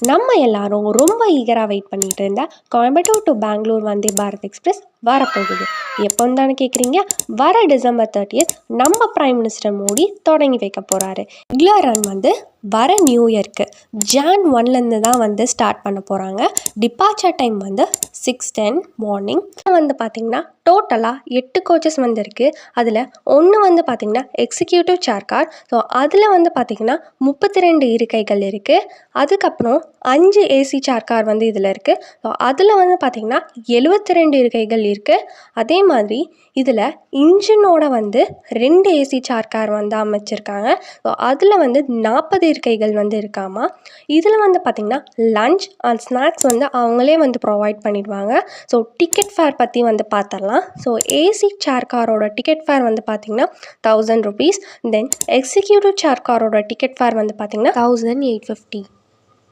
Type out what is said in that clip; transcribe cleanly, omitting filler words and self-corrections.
நம்ம எல்லாரும் ரொம்ப ஈகராக வெயிட் பண்ணிட்டு இருந்தால் கோயம்புத்தூர் டு பெங்களூர் வந்தே பாரத் எக்ஸ்பிரஸ் வரப்போகுது. எப்போன்னு தானே கேட்குறீங்க? வர December 30 நம்ம பிரைம் மினிஸ்டர் மோடி தொடங்கி வைக்க போகிறாரு. ரெகுலர் ரன் வர நியூ இயர்க்கு Jan 1லேருந்து தான் ஸ்டார்ட் பண்ண போகிறாங்க. Departure time 6:10 morning. பார்த்திங்கன்னா டோட்டலாக 8 கோச்சஸ் இருக்குது. அதில் ஒன்று பார்த்திங்கன்னா எக்ஸிக்யூட்டிவ் சேர் கார். ஸோ அதில் பார்த்திங்கன்னா 32 இருக்கைகள் இருக்குது. அதுக்கப்புறம் 5 ஏசி சேர் கார் இதில் இருக்குது. ஸோ அதில் பார்த்திங்கன்னா 72 இருக்கைகள் இருக்குது. அதே மாதிரி இதில் இன்ஜினோட 2 ஏசி சேர் கார் அமைச்சிருக்காங்க. ஸோ அதில் 40 இருக்கைகள் இருக்காமா. இதில் பார்த்திங்கன்னா லஞ்ச் அண்ட் ஸ்நாக்ஸ் அவங்களே ப்ரொவைட் பண்ணிடுவாங்க. ஸோ டிக்கெட் ஃபேர் பற்றி பார்த்துடலாம். ஸோ ஏசி சேர் காரோட டிக்கெட் ஃபேர் பார்த்திங்கன்னா 1000 rupees. தென் எக்ஸிக்யூட்டிவ் சேர் காரோட டிக்கெட் ஃபேர் பார்த்திங்கன்னா 1850.